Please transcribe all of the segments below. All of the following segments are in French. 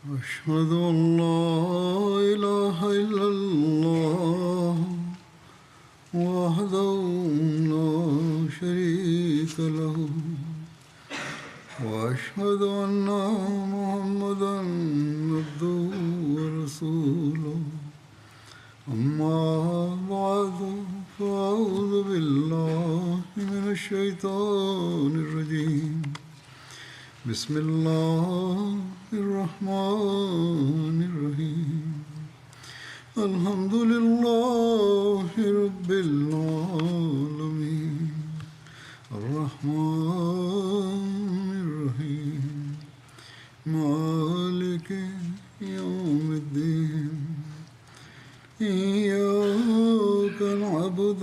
أشهد أن لا إله إلا الله وحده لا شريك له وأشهد أن محمدا عبده ورسوله أما بعد فأعوذ بالله من الشيطان الرجيم بسم الله الرحمن الرحيم الحمد لله رب العالمين الرحمن الرحيم مالك يوم الدين إياك نعبد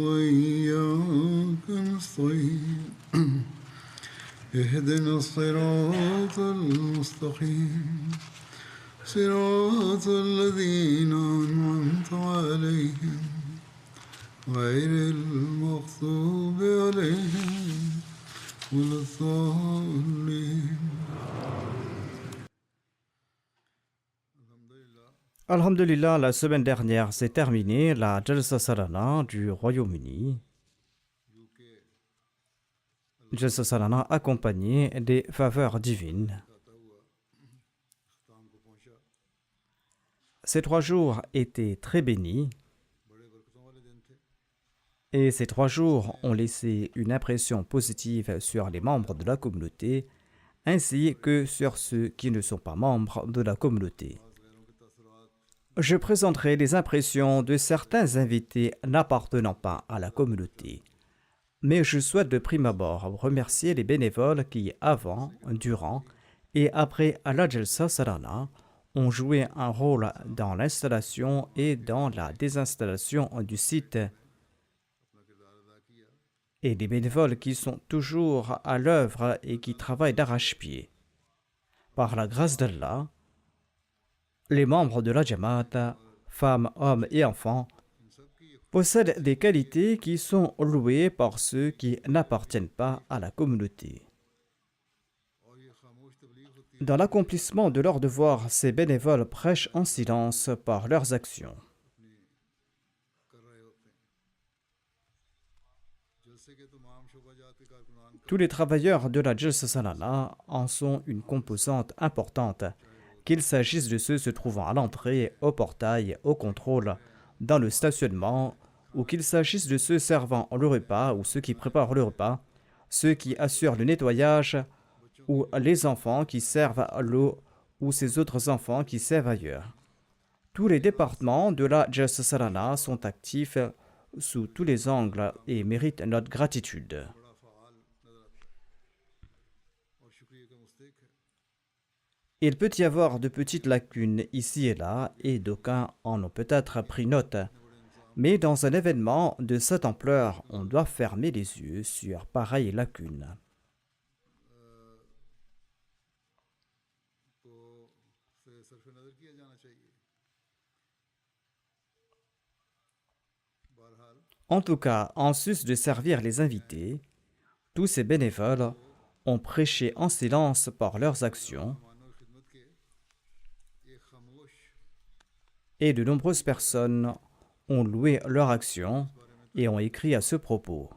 وإياك نستعين اهدنا الصراط المستقيم صراط الذين أنعمت عليهم غير المغضوب عليهم ولا الضالين. Alhamdulillah, la semaine dernière s'est terminée la Jalsa Salana du Royaume-Uni. Jalsa Salana accompagnée des faveurs divines. Ces 3 jours étaient très bénis et ces 3 jours ont laissé une impression positive sur les membres de la communauté ainsi que sur ceux qui ne sont pas membres de la communauté. Je présenterai les impressions de certains invités n'appartenant pas à la communauté. Mais je souhaite de prime abord remercier les bénévoles qui, avant, durant et après la Jalsa Salana, ont joué un rôle dans l'installation et dans la désinstallation du site. Et les bénévoles qui sont toujours à l'œuvre et qui travaillent d'arrache-pied. Par la grâce d'Allah, les membres de la Jamaat, femmes, hommes et enfants, possèdent des qualités qui sont louées par ceux qui n'appartiennent pas à la communauté. Dans l'accomplissement de leurs devoirs, ces bénévoles prêchent en silence par leurs actions. Tous les travailleurs de la Jalsa Salana en sont une composante importante, qu'il s'agisse de ceux se trouvant à l'entrée, au portail, au contrôle, dans le stationnement, ou qu'il s'agisse de ceux servant le repas ou ceux qui préparent le repas, ceux qui assurent le nettoyage, ou les enfants qui servent l'eau, ou ces autres enfants qui servent ailleurs. Tous les départements de la Jalsa Salana sont actifs sous tous les angles et méritent notre gratitude. Il peut y avoir de petites lacunes ici et là, et d'aucuns en ont peut-être pris note. Mais dans un événement de cette ampleur, on doit fermer les yeux sur pareilles lacunes. En tout cas, en sus de servir les invités, tous ces bénévoles ont prêché en silence par leurs actions et de nombreuses personnes ont loué leur action et ont écrit à ce propos.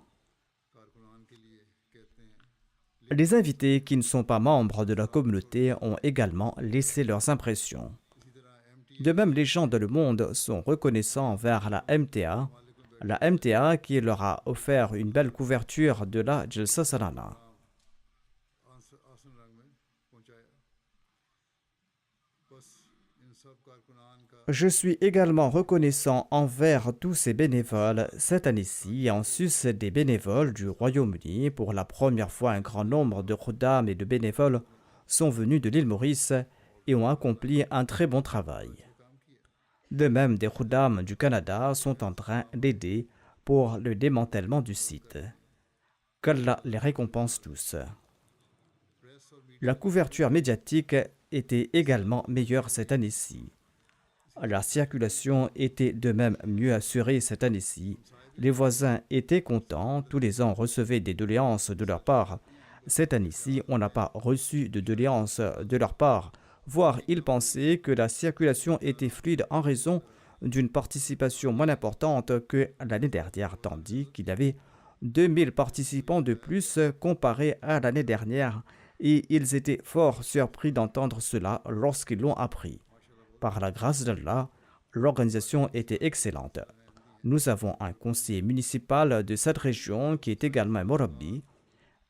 Les invités qui ne sont pas membres de la communauté ont également laissé leurs impressions. De même, les gens dans le monde sont reconnaissants envers la MTA qui leur a offert une belle couverture de la Jalsa Salana. Je suis également reconnaissant envers tous ces bénévoles cette année-ci, en sus des bénévoles du Royaume-Uni. Pour la première fois, un grand nombre de khuddam et de bénévoles sont venus de l'île Maurice et ont accompli un très bon travail. De même, des khuddam du Canada sont en train d'aider pour le démantèlement du site. Qu'Allah les récompense tous. La couverture médiatique était également meilleure cette année-ci. La circulation était de même mieux assurée cette année-ci. Les voisins étaient contents, tous les ans recevaient des doléances de leur part. Cette année-ci, on n'a pas reçu de doléances de leur part voire il pensait que la circulation était fluide en raison d'une participation moins importante que l'année dernière, tandis qu'il y avait 2000 participants de plus comparé à l'année dernière, et ils étaient fort surpris d'entendre cela lorsqu'ils l'ont appris. Par la grâce d'Allah, l'organisation était excellente. Nous avons un conseiller municipal de cette région qui est également un Morabbi.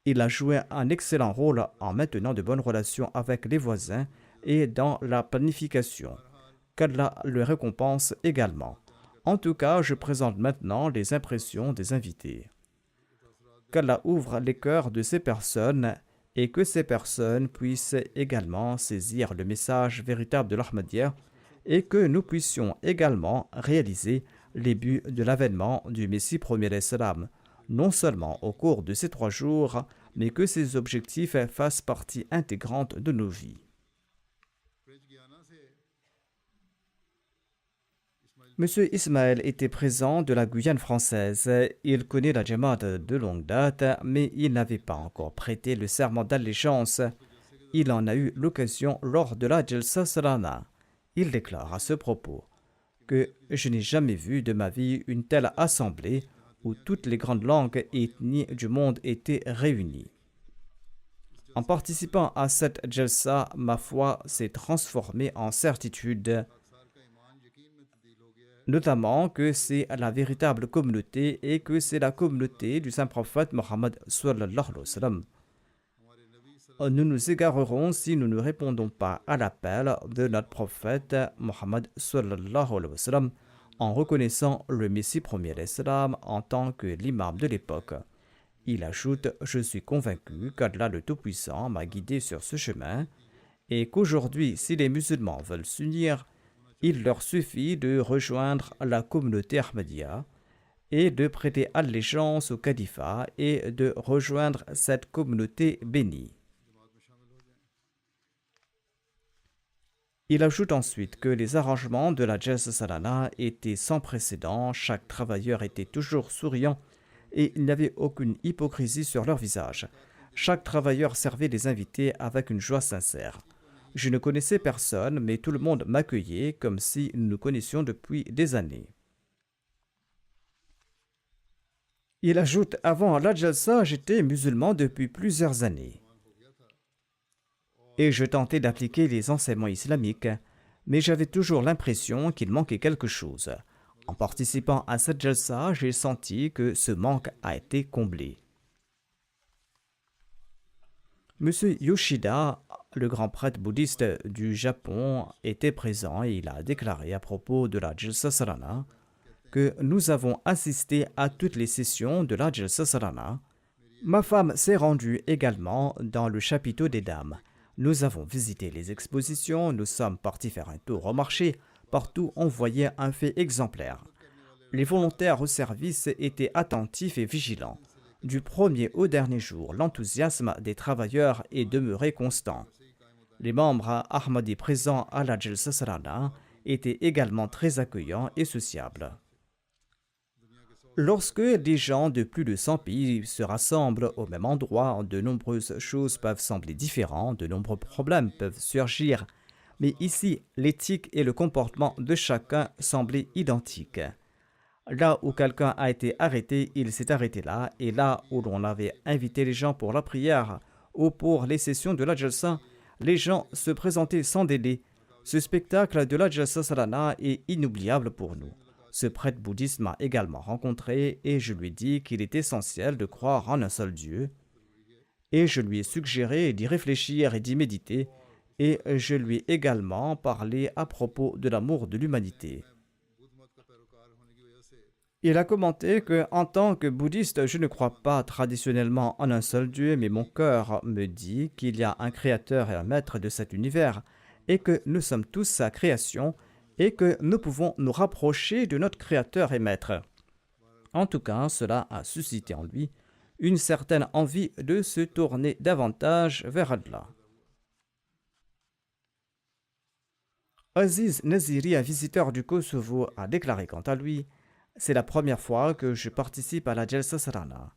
Il a joué un excellent rôle en maintenant de bonnes relations avec les voisins et dans la planification. Qu'Allah le récompense également. En tout cas, je présente maintenant les impressions des invités. Qu'Allah ouvre les cœurs de ces personnes et que ces personnes puissent également saisir le message véritable de l'Ahmadiyya et que nous puissions également réaliser les buts de l'avènement du Messie premier d'Islam, non seulement au cours de ces 3 jours, mais que ces objectifs fassent partie intégrante de nos vies. Monsieur Ismaël était présent de la Guyane française. Il connaît la Jamaat de longue date, mais il n'avait pas encore prêté le serment d'allégeance. Il en a eu l'occasion lors de la Jalsa Salana. Il déclare à ce propos que je n'ai jamais vu de ma vie une telle assemblée où toutes les grandes langues et ethnies du monde étaient réunies. En participant à cette Jalsa, ma foi s'est transformée en certitude, notamment que c'est la véritable communauté et que c'est la communauté du saint prophète Mohammed sallallahu alayhi wa sallam. Nous nous égarerons si nous ne répondons pas à l'appel de notre prophète Mohammed sallallahu alayhi wa sallam en reconnaissant le Messie premier d'Islam en tant que l'imam de l'époque. Il ajoute « Je suis convaincu qu'Allah le Tout-Puissant m'a guidé sur ce chemin et qu'aujourd'hui, si les musulmans veulent s'unir, il leur suffit de rejoindre la communauté Ahmadiyya et de prêter allégeance au califat et de rejoindre cette communauté bénie. » Il ajoute ensuite que les arrangements de la Jalsa Salana étaient sans précédent, chaque travailleur était toujours souriant et il n'y avait aucune hypocrisie sur leur visage. Chaque travailleur servait les invités avec une joie sincère. Je ne connaissais personne, mais tout le monde m'accueillait comme si nous nous connaissions depuis des années. Il ajoute, avant la Jalsa, j'étais musulman depuis plusieurs années. Et je tentais d'appliquer les enseignements islamiques, mais j'avais toujours l'impression qu'il manquait quelque chose. En participant à cette Jalsa, j'ai senti que ce manque a été comblé. Monsieur Yoshida, le grand prêtre bouddhiste du Japon, était présent et il a déclaré à propos de la Jalsa Salana que nous avons assisté à toutes les sessions de la Jalsa Salana. Ma femme s'est rendue également dans le chapiteau des dames. Nous avons visité les expositions, nous sommes partis faire un tour au marché. Partout, on voyait un fait exemplaire. Les volontaires au service étaient attentifs et vigilants. Du premier au dernier jour, l'enthousiasme des travailleurs est demeuré constant. Les membres Ahmadis présents à la Jalsa Salana étaient également très accueillants et sociables. Lorsque des gens de plus de 100 pays se rassemblent au même endroit, de nombreuses choses peuvent sembler différentes, de nombreux problèmes peuvent surgir, mais ici, l'éthique et le comportement de chacun semblaient identiques. Là où quelqu'un a été arrêté, il s'est arrêté là, et là où l'on avait invité les gens pour la prière ou pour les sessions de la Jalsa, les gens se présentaient sans délai. Ce spectacle de la Jalsa Salana est inoubliable pour nous. Ce prêtre bouddhiste m'a également rencontré et je lui ai dit qu'il est essentiel de croire en un seul Dieu. Et je lui ai suggéré d'y réfléchir et d'y méditer. Et je lui ai également parlé à propos de l'amour de l'humanité. Il a commenté que, en tant que bouddhiste, je ne crois pas traditionnellement en un seul Dieu, mais mon cœur me dit qu'il y a un créateur et un maître de cet univers, et que nous sommes tous sa création, et que nous pouvons nous rapprocher de notre créateur et maître. En tout cas, cela a suscité en lui une certaine envie de se tourner davantage vers Allah. Aziz Naziri, un visiteur du Kosovo, a déclaré quant à lui « C'est la première fois que je participe à la Jalsa Salana.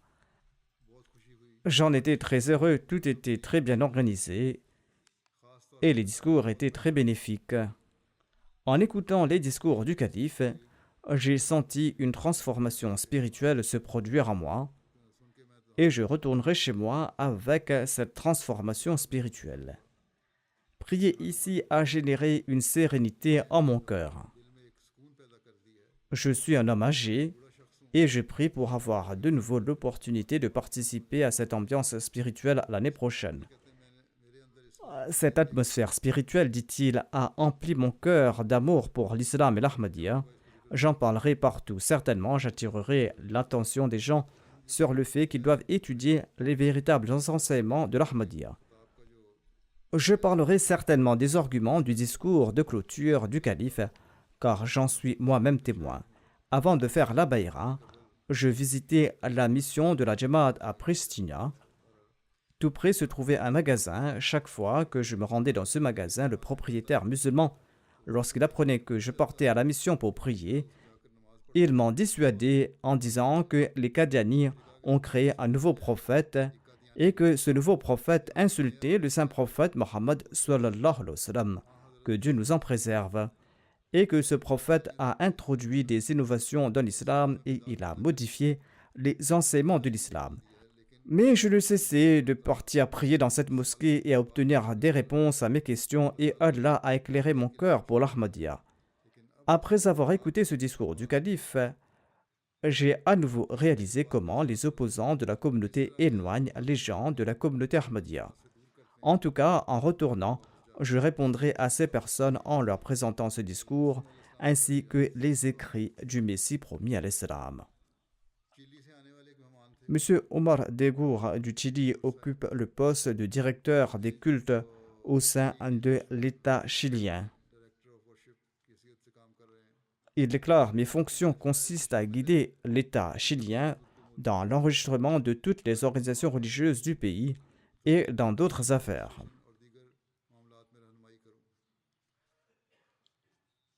J'en étais très heureux, tout était très bien organisé. et les discours étaient très bénéfiques. En écoutant les discours du calife, j'ai senti une transformation spirituelle se produire en moi et je retournerai chez moi avec cette transformation spirituelle. Prier ici a généré une sérénité en mon cœur. Je suis un homme âgé et je prie pour avoir de nouveau l'opportunité de participer à cette ambiance spirituelle l'année prochaine. Cette atmosphère spirituelle, dit-il, a empli mon cœur d'amour pour l'islam et l'Ahmadiyya. J'en parlerai partout. Certainement, j'attirerai l'attention des gens sur le fait qu'ils doivent étudier les véritables enseignements de l'Ahmadiyya. Je parlerai certainement des arguments du discours de clôture du calife, car j'en suis moi-même témoin. Avant de faire la Bayra, je visitais la mission de la Jamaat à Pristina. Tout près se trouvait un magasin. Chaque fois que je me rendais dans ce magasin, le propriétaire musulman, lorsqu'il apprenait que je partais à la mission pour prier, il m'en dissuadait en disant que les Qadianis ont créé un nouveau prophète et que ce nouveau prophète insultait le saint prophète Mohammed sallallahu alayhi wa sallam, que Dieu nous en préserve, et que ce prophète a introduit des innovations dans l'islam et il a modifié les enseignements de l'islam. Mais je ne cessais de partir prier dans cette mosquée et à obtenir des réponses à mes questions et Allah a éclairé mon cœur pour l'Ahmadiyya. Après avoir écouté ce discours du calife, j'ai à nouveau réalisé comment les opposants de la communauté éloignent les gens de la communauté Ahmadiyya. En tout cas, en retournant, je répondrai à ces personnes en leur présentant ce discours ainsi que les écrits du Messie promis à l'Islam. M. Omar Degour du Chili occupe le poste de directeur des cultes au sein de l'État chilien. Il déclare « Mes fonctions consistent à guider l'État chilien dans l'enregistrement de toutes les organisations religieuses du pays et dans d'autres affaires. »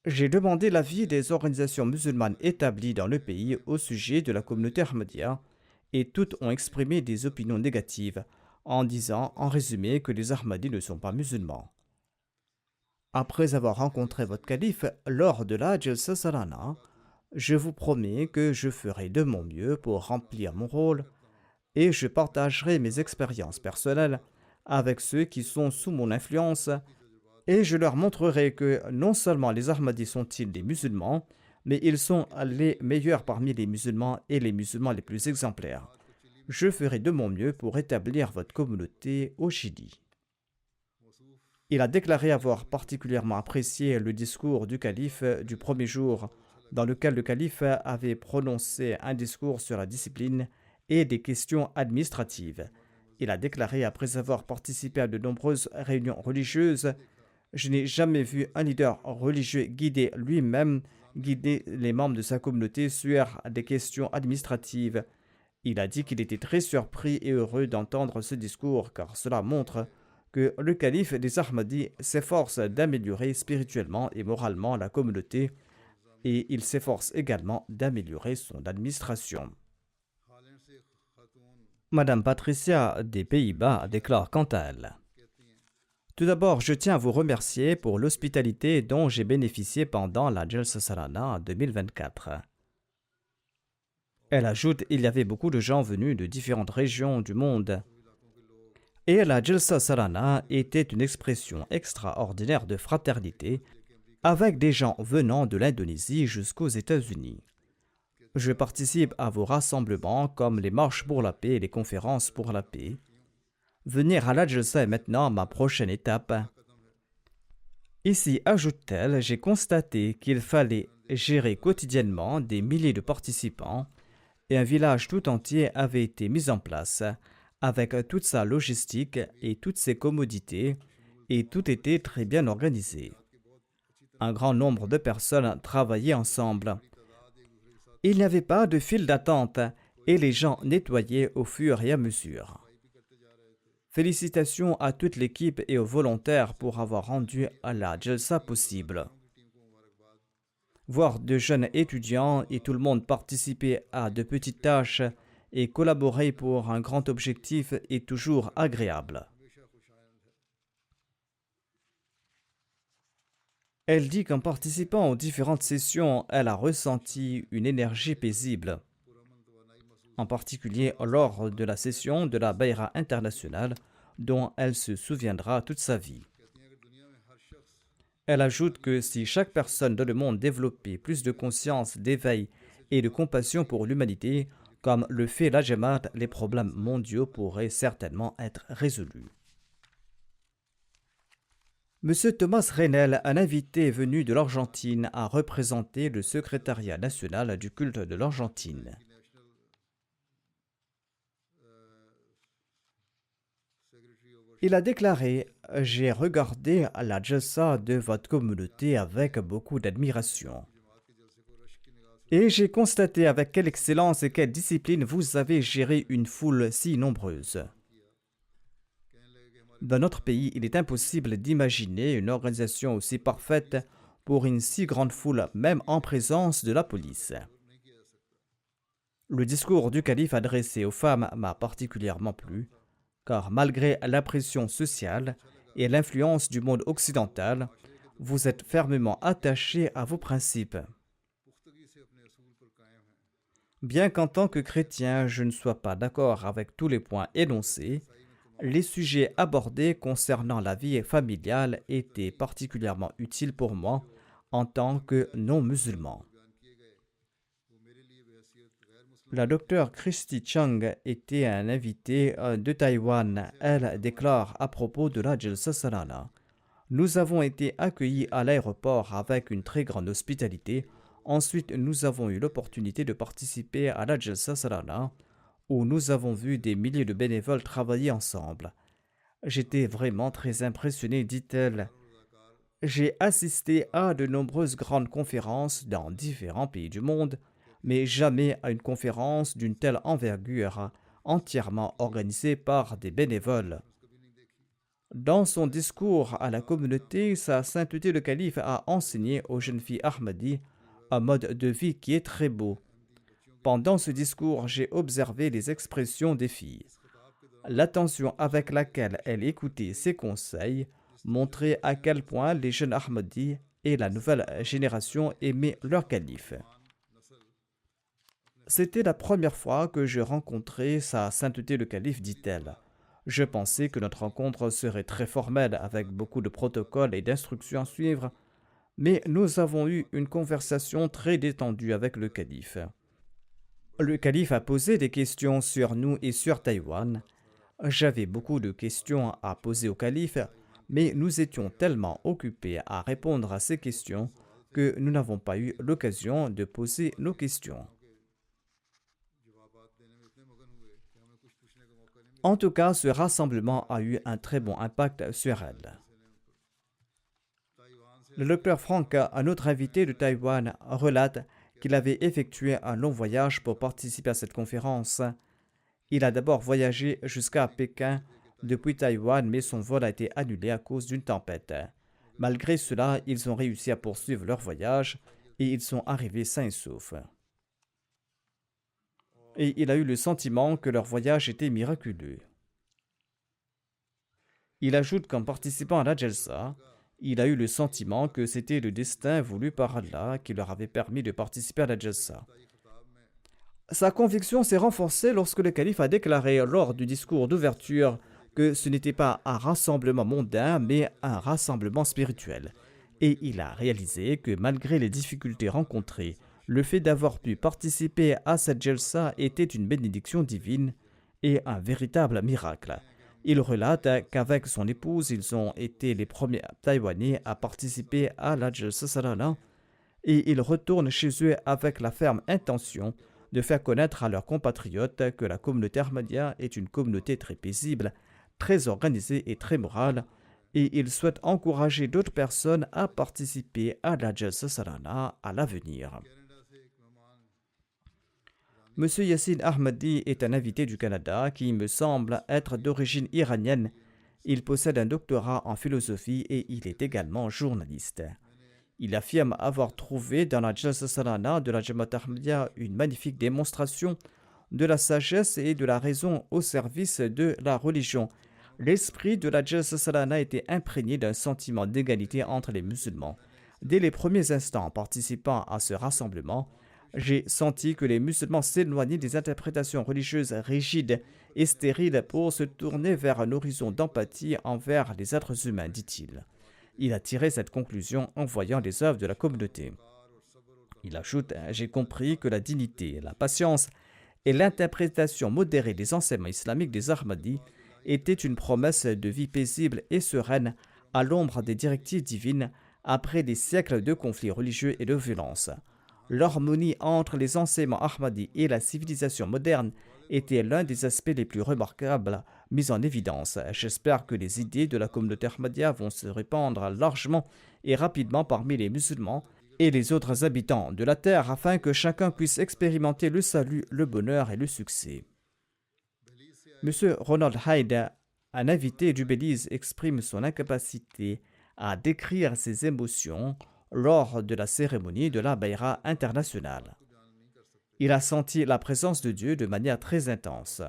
J'ai demandé l'avis des organisations musulmanes établies dans le pays au sujet de la communauté Ahmadiyya et toutes ont exprimé des opinions négatives en disant en résumé que les Ahmadis ne sont pas musulmans. Après avoir rencontré votre calife lors de la Jalsa Salana, je vous promets que je ferai de mon mieux pour remplir mon rôle et je partagerai mes expériences personnelles avec ceux qui sont sous mon influence et je leur montrerai que non seulement les Ahmadis sont-ils des musulmans, mais ils sont les meilleurs parmi les musulmans et les musulmans les plus exemplaires. Je ferai de mon mieux pour établir votre communauté au Chili. Il a déclaré avoir particulièrement apprécié le discours du calife du premier jour, dans lequel le calife avait prononcé un discours sur la discipline et des questions administratives. Il a déclaré, après avoir participé à de nombreuses réunions religieuses, « Je n'ai jamais vu un leader religieux guider les membres de sa communauté sur des questions administratives. » Il a dit qu'il était très surpris et heureux d'entendre ce discours, car cela montre que le calife des Ahmadis s'efforce d'améliorer spirituellement et moralement la communauté et il s'efforce également d'améliorer son administration. Madame Patricia des Pays-Bas déclare quant à elle: Tout d'abord, je tiens à vous remercier pour l'hospitalité dont j'ai bénéficié pendant la Jalsa Salana 2024. Elle ajoute: il y avait beaucoup de gens venus de différentes régions du monde. Et la Jalsa Salana était une expression extraordinaire de fraternité avec des gens venant de l'Indonésie jusqu'aux États-Unis. Je participe à vos rassemblements comme les marches pour la paix et les conférences pour la paix. Venir à la Jalsa est maintenant ma prochaine étape. Ici, ajoute-t-elle, j'ai constaté qu'il fallait gérer quotidiennement des milliers de participants et un village tout entier avait été mis en place avec toute sa logistique et toutes ses commodités et tout était très bien organisé. Un grand nombre de personnes travaillaient ensemble. Il n'y avait pas de file d'attente et les gens nettoyaient au fur et à mesure. Félicitations à toute l'équipe et aux volontaires pour avoir rendu la Jalsa possible. Voir de jeunes étudiants et tout le monde participer à de petites tâches et collaborer pour un grand objectif est toujours agréable. Elle dit qu'en participant aux différentes sessions, elle a ressenti une énergie paisible, en particulier lors de la session de la Bayra internationale, dont elle se souviendra toute sa vie. Elle ajoute que si chaque personne dans le monde développait plus de conscience, d'éveil et de compassion pour l'humanité, comme le fait la Jamaat, les problèmes mondiaux pourraient certainement être résolus. M. Thomas Reynel, un invité venu de l'Argentine, a représenté le secrétariat national du culte de l'Argentine. Il a déclaré « J'ai regardé la jalsa de votre communauté avec beaucoup d'admiration. Et j'ai constaté avec quelle excellence et quelle discipline vous avez géré une foule si nombreuse. Dans notre pays, il est impossible d'imaginer une organisation aussi parfaite pour une si grande foule, même en présence de la police. » Le discours du calife adressé aux femmes m'a particulièrement plu, car malgré la pression sociale et l'influence du monde occidental, vous êtes fermement attachés à vos principes. Bien qu'en tant que chrétien, je ne sois pas d'accord avec tous les points énoncés, les sujets abordés concernant la vie familiale étaient particulièrement utiles pour moi en tant que non-musulman. La docteure Christy Chung était un invité de Taïwan. Elle déclare à propos de la Jalsa Salana. Nous avons été accueillis à l'aéroport avec une très grande hospitalité. Ensuite, nous avons eu l'opportunité de participer à la Jalsa Salana, où nous avons vu des milliers de bénévoles travailler ensemble. J'étais vraiment très impressionné, dit-elle. J'ai assisté à de nombreuses grandes conférences dans différents pays du monde, mais jamais à une conférence d'une telle envergure, entièrement organisée par des bénévoles. Dans son discours à la communauté, Sa Sainteté le Calife a enseigné aux jeunes filles Ahmadi un mode de vie qui est très beau. Pendant ce discours, j'ai observé les expressions des filles. L'attention avec laquelle elles écoutaient ses conseils montrait à quel point les jeunes Ahmadis et la nouvelle génération aimaient leur calife. C'était la première fois que je rencontrais Sa Sainteté le Calife, dit-elle. Je pensais que notre rencontre serait très formelle, avec beaucoup de protocoles et d'instructions à suivre, mais nous avons eu une conversation très détendue avec le calife. Le calife a posé des questions sur nous et sur Taïwan. J'avais beaucoup de questions à poser au calife, mais nous étions tellement occupés à répondre à ces questions que nous n'avons pas eu l'occasion de poser nos questions. En tout cas, ce rassemblement a eu un très bon impact sur elle. Le docteur Frank, un autre invité de Taïwan, relate qu'il avait effectué un long voyage pour participer à cette conférence. Il a d'abord voyagé jusqu'à Pékin depuis Taïwan, mais son vol a été annulé à cause d'une tempête. Malgré cela, ils ont réussi à poursuivre leur voyage et ils sont arrivés sains et saufs. Et il a eu le sentiment que leur voyage était miraculeux. Il ajoute qu'en participant à la Jalsa, il a eu le sentiment que c'était le destin voulu par Allah qui leur avait permis de participer à la Jalsa. Sa conviction s'est renforcée lorsque le calife a déclaré lors du discours d'ouverture que ce n'était pas un rassemblement mondain, mais un rassemblement spirituel. Et il a réalisé que malgré les difficultés rencontrées, le fait d'avoir pu participer à cette Jalsa était une bénédiction divine et un véritable miracle. Il relate qu'avec son épouse, ils ont été les premiers Taïwanais à participer à la Jalsa Salana et ils retournent chez eux avec la ferme intention de faire connaître à leurs compatriotes que la communauté Ahmadiyya est une communauté très paisible, très organisée et très morale, et ils souhaitent encourager d'autres personnes à participer à la Jalsa Salana à l'avenir. M. Yassine Ahmadi est un invité du Canada qui me semble être d'origine iranienne. Il possède un doctorat en philosophie et il est également journaliste. Il affirme avoir trouvé dans la Jalsa Salana de la Jamaat Ahmadiyya une magnifique démonstration de la sagesse et de la raison au service de la religion. L'esprit de la Jalsa Salana était imprégné d'un sentiment d'égalité entre les musulmans. Dès les premiers instants en participant à ce rassemblement, j'ai senti que les musulmans s'éloignaient des interprétations religieuses rigides et stériles pour se tourner vers un horizon d'empathie envers les êtres humains, dit-il. Il a tiré cette conclusion en voyant les œuvres de la communauté. Il ajoute, j'ai compris que la dignité, la patience et l'interprétation modérée des enseignements islamiques des Ahmadis étaient une promesse de vie paisible et sereine à l'ombre des directives divines après des siècles de conflits religieux et de violence. L'harmonie entre les enseignements Ahmadis et la civilisation moderne était l'un des aspects les plus remarquables mis en évidence. J'espère que les idées de la communauté Ahmadiyya vont se répandre largement et rapidement parmi les musulmans et les autres habitants de la terre afin que chacun puisse expérimenter le salut, le bonheur et le succès. M. Ronald Hyde, un invité du Belize, exprime son incapacité à décrire ses émotions lors de la cérémonie de la Bayra internationale. Il a senti la présence de Dieu de manière très intense.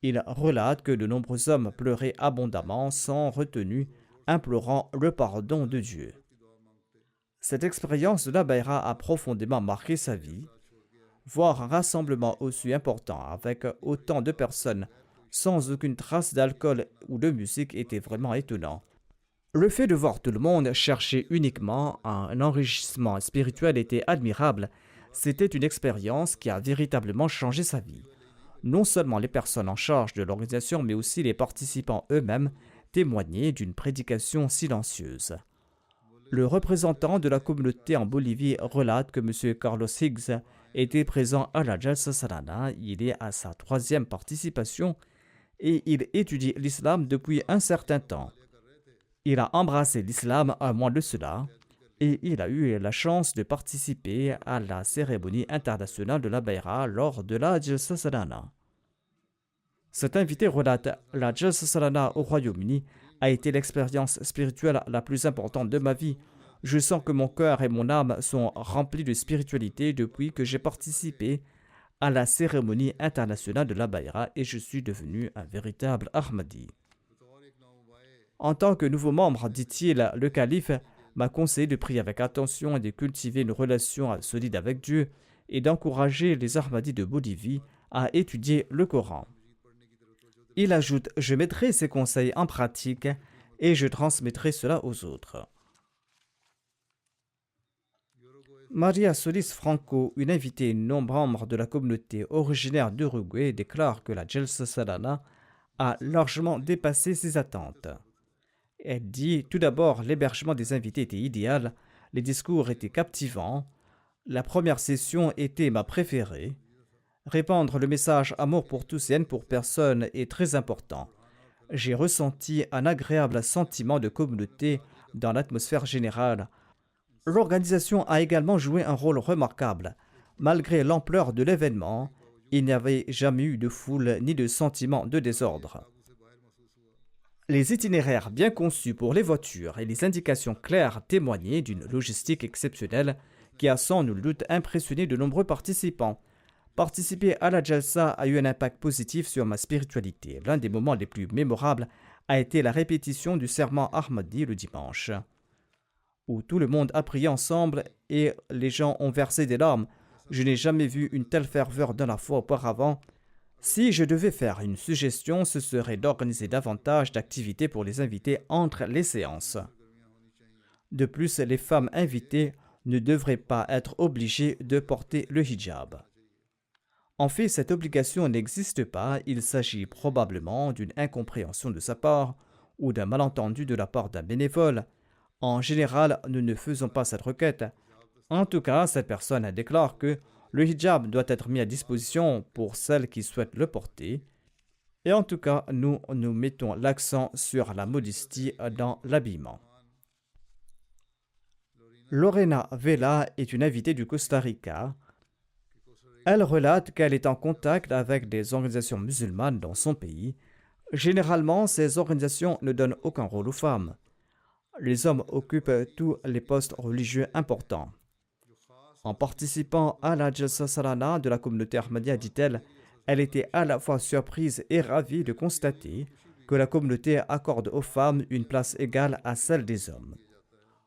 Il relate que de nombreux hommes pleuraient abondamment sans retenue, implorant le pardon de Dieu. Cette expérience de la Bayra a profondément marqué sa vie. Voir un rassemblement aussi important avec autant de personnes sans aucune trace d'alcool ou de musique était vraiment étonnant. Le fait de voir tout le monde chercher uniquement un enrichissement spirituel était admirable. C'était une expérience qui a véritablement changé sa vie. Non seulement les personnes en charge de l'organisation, mais aussi les participants eux-mêmes témoignaient d'une prédication silencieuse. Le représentant de la communauté en Bolivie relate que M. Carlos Higgs était présent à la Jalsa Salana. Il est à sa 3e participation et il étudie l'islam depuis un certain temps. Il a embrassé l'islam un mois de cela et il a eu la chance de participer à la cérémonie internationale de la Bayra lors de la Jalsa Salana. Cet invité relate « La Jalsa Salana au Royaume-Uni a été l'expérience spirituelle la plus importante de ma vie. Je sens que mon cœur et mon âme sont remplis de spiritualité depuis que j'ai participé à la cérémonie internationale de la Bayra et je suis devenu un véritable Ahmadi. » En tant que nouveau membre, dit-il, le calife m'a conseillé de prier avec attention et de cultiver une relation solide avec Dieu et d'encourager les Ahmadis de Bolivie à étudier le Coran. Il ajoute, je mettrai ces conseils en pratique et je transmettrai cela aux autres. Maria Solis Franco, une invitée non membre de la communauté originaire d'Uruguay, déclare que la Jalsa Salana a largement dépassé ses attentes. Elle dit tout d'abord l'hébergement des invités était idéal, les discours étaient captivants, la première session était ma préférée. Répandre le message amour pour tous et haine pour personne est très important. J'ai ressenti un agréable sentiment de communauté dans l'atmosphère générale. L'organisation a également joué un rôle remarquable. Malgré l'ampleur de l'événement, il n'y avait jamais eu de foule ni de sentiment de désordre. Les itinéraires bien conçus pour les voitures et les indications claires témoignaient d'une logistique exceptionnelle qui a sans nul doute impressionné de nombreux participants. Participer à la Jalsa a eu un impact positif sur ma spiritualité. L'un des moments les plus mémorables a été la répétition du serment Ahmadi le dimanche, où tout le monde a prié ensemble et les gens ont versé des larmes. Je n'ai jamais vu une telle ferveur dans la foi auparavant. Si je devais faire une suggestion, ce serait d'organiser davantage d'activités pour les invités entre les séances. De plus, les femmes invitées ne devraient pas être obligées de porter le hijab. En fait, cette obligation n'existe pas, il s'agit probablement d'une incompréhension de sa part ou d'un malentendu de la part d'un bénévole. En général, nous ne faisons pas cette requête. En tout cas, cette personne déclare que le hijab doit être mis à disposition pour celles qui souhaitent le porter. Et en tout cas, nous mettons l'accent sur la modestie dans l'habillement. Lorena Vela est une invitée du Costa Rica. Elle relate qu'elle est en contact avec des organisations musulmanes dans son pays. Généralement, ces organisations ne donnent aucun rôle aux femmes. Les hommes occupent tous les postes religieux importants. En participant à la Jalsa Salana de la communauté Ahmadiyya, dit-elle, elle était à la fois surprise et ravie de constater que la communauté accorde aux femmes une place égale à celle des hommes.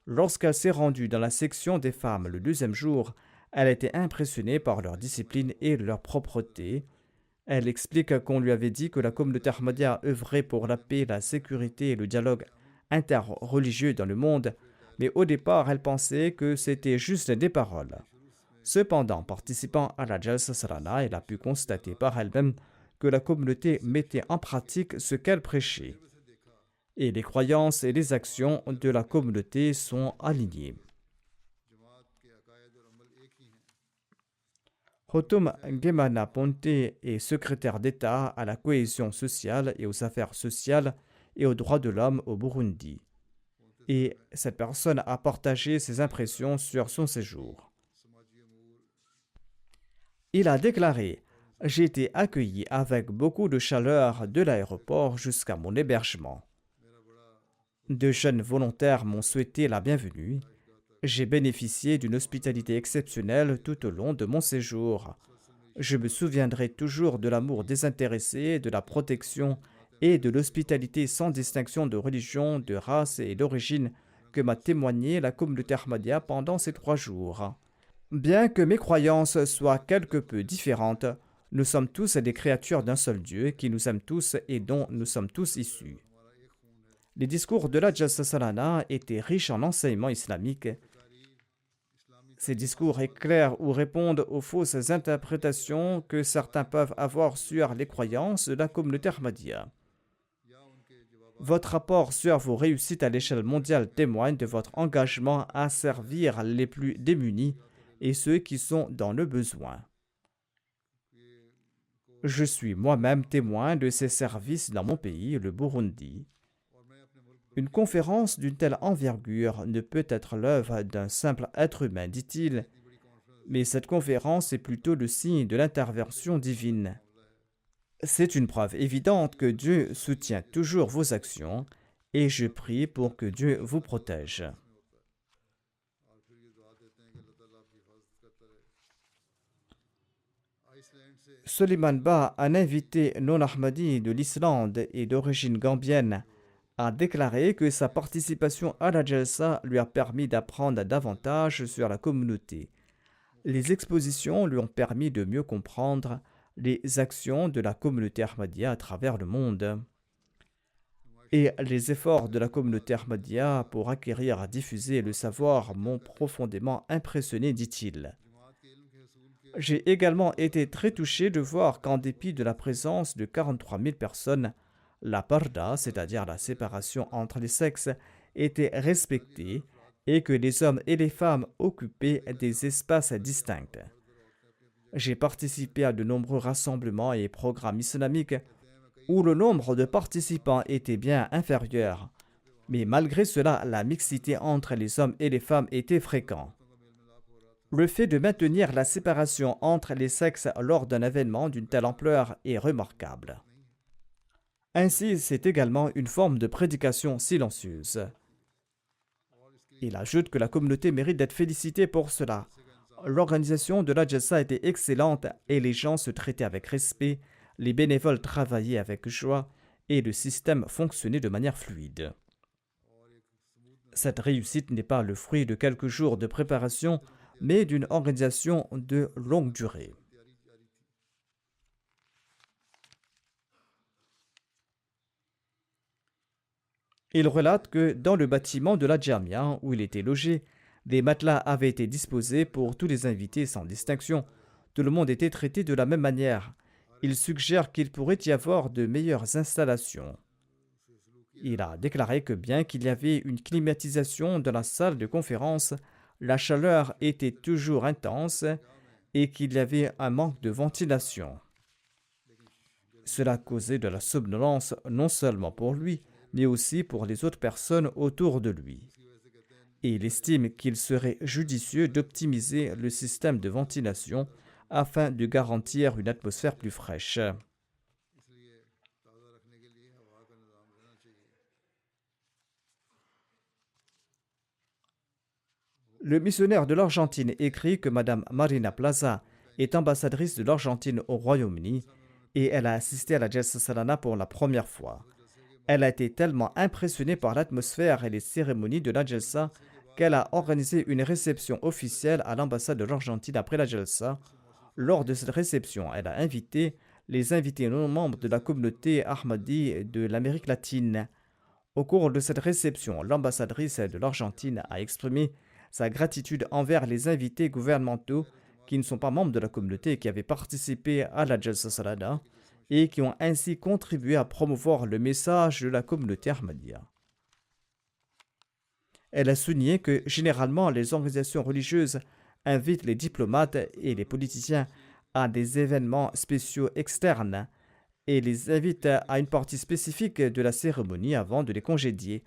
Lorsqu'elle s'est rendue dans la section des femmes le deuxième jour, elle a été impressionnée par leur discipline et leur propreté. Elle explique qu'on lui avait dit que la communauté Ahmadiyya œuvrait pour la paix, la sécurité et le dialogue interreligieux dans le monde, mais au départ, elle pensait que c'était juste des paroles. Cependant, participant à la Jalsa Salana, elle a pu constater par elle-même que la communauté mettait en pratique ce qu'elle prêchait. Et les croyances et les actions de la communauté sont alignées. Hotum Gemana Ponte est secrétaire d'État à la cohésion sociale et aux affaires sociales et aux droits de l'homme au Burundi. Et cette personne a partagé ses impressions sur son séjour. Il a déclaré « J'ai été accueilli avec beaucoup de chaleur de l'aéroport jusqu'à mon hébergement. De jeunes volontaires m'ont souhaité la bienvenue. J'ai bénéficié d'une hospitalité exceptionnelle tout au long de mon séjour. Je me souviendrai toujours de l'amour désintéressé, de la protection et de l'hospitalité sans distinction de religion, de race et d'origine que m'a témoigné la communauté Ahmadiyya pendant ces 3 jours. Bien que mes croyances soient quelque peu différentes, nous sommes tous des créatures d'un seul Dieu qui nous aime tous et dont nous sommes tous issus. » Les discours de la Jalsa Salana étaient riches en enseignements islamiques. Ces discours éclairent ou répondent aux fausses interprétations que certains peuvent avoir sur les croyances de la communauté Ahmadiyya. Votre rapport sur vos réussites à l'échelle mondiale témoigne de votre engagement à servir les plus démunis et ceux qui sont dans le besoin. Je suis moi-même témoin de ces services dans mon pays, le Burundi. Une conférence d'une telle envergure ne peut être l'œuvre d'un simple être humain, dit-il, mais cette conférence est plutôt le signe de l'intervention divine. C'est une preuve évidente que Dieu soutient toujours vos actions et je prie pour que Dieu vous protège. Soliman Ba, un invité non-ahmadi de l'Islande et d'origine gambienne, a déclaré que sa participation à la Jalsa lui a permis d'apprendre davantage sur la communauté. Les expositions lui ont permis de mieux comprendre les actions de la communauté Ahmadiyya à travers le monde. Et les efforts de la communauté Ahmadiyya pour acquérir et diffuser le savoir m'ont profondément impressionné, dit-il. J'ai également été très touché de voir qu'en dépit de la présence de 43 000 personnes, la parda, c'est-à-dire la séparation entre les sexes, était respectée et que les hommes et les femmes occupaient des espaces distincts. J'ai participé à de nombreux rassemblements et programmes islamiques où le nombre de participants était bien inférieur, mais malgré cela, la mixité entre les hommes et les femmes était fréquente. Le fait de maintenir la séparation entre les sexes lors d'un événement d'une telle ampleur est remarquable. Ainsi, c'est également une forme de prédication silencieuse. Il ajoute que la communauté mérite d'être félicitée pour cela. L'organisation de la Jalsa était excellente et les gens se traitaient avec respect, les bénévoles travaillaient avec joie et le système fonctionnait de manière fluide. Cette réussite n'est pas le fruit de quelques jours de préparation, mais d'une organisation de longue durée. Il relate que dans le bâtiment de la Jamia où il était logé, des matelas avaient été disposés pour tous les invités sans distinction. Tout le monde était traité de la même manière. Il suggère qu'il pourrait y avoir de meilleures installations. Il a déclaré que bien qu'il y avait une climatisation dans la salle de conférence, la chaleur était toujours intense et qu'il y avait un manque de ventilation. Cela causait de la somnolence non seulement pour lui, mais aussi pour les autres personnes autour de lui. Et il estime qu'il serait judicieux d'optimiser le système de ventilation afin de garantir une atmosphère plus fraîche. Le missionnaire de l'Argentine écrit que Mme Marina Plaza est ambassadrice de l'Argentine au Royaume-Uni et elle a assisté à la Jalsa Salana pour la première fois. Elle a été tellement impressionnée par l'atmosphère et les cérémonies de la Jalsa qu'elle a organisé une réception officielle à l'ambassade de l'Argentine après la Jalsa. Lors de cette réception, elle a invité les invités non membres de la communauté Ahmadi de l'Amérique latine. Au cours de cette réception, l'ambassadrice de l'Argentine a exprimé sa gratitude envers les invités gouvernementaux qui ne sont pas membres de la communauté et qui avaient participé à la Jalsa Salana et qui ont ainsi contribué à promouvoir le message de la communauté Ahmadiyya. Elle a souligné que généralement les organisations religieuses invitent les diplomates et les politiciens à des événements spéciaux externes et les invitent à une partie spécifique de la cérémonie avant de les congédier.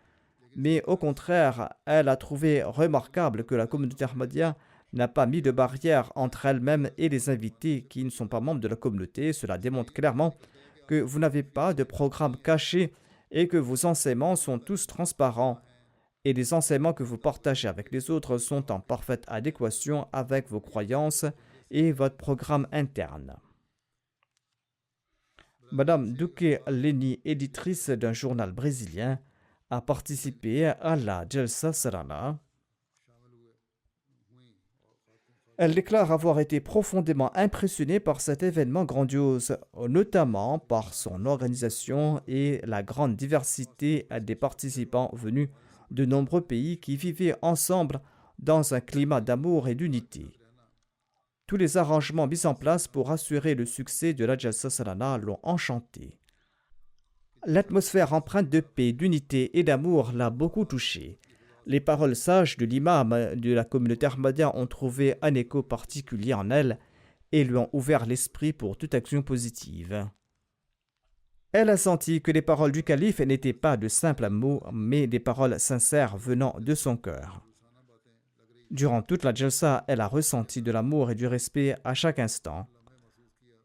Mais au contraire, elle a trouvé remarquable que la communauté Ahmadiyya n'a pas mis de barrière entre elle-même et les invités qui ne sont pas membres de la communauté. Cela démontre clairement que vous n'avez pas de programme caché et que vos enseignements sont tous transparents et les enseignements que vous partagez avec les autres sont en parfaite adéquation avec vos croyances et votre programme interne. Madame Duque Leni, éditrice d'un journal brésilien, a participé à la Jalsa Salana. Elle déclare avoir été profondément impressionnée par cet événement grandiose, notamment par son organisation et la grande diversité des participants venus de nombreux pays qui vivaient ensemble dans un climat d'amour et d'unité. Tous les arrangements mis en place pour assurer le succès de la Jalsa Salana l'ont enchantée. L'atmosphère empreinte de paix, d'unité et d'amour l'a beaucoup touchée. Les paroles sages de l'imam de la communauté Ahmadiyya ont trouvé un écho particulier en elle et lui ont ouvert l'esprit pour toute action positive. Elle a senti que les paroles du calife n'étaient pas de simples mots, mais des paroles sincères venant de son cœur. Durant toute la Jalsa, elle a ressenti de l'amour et du respect à chaque instant.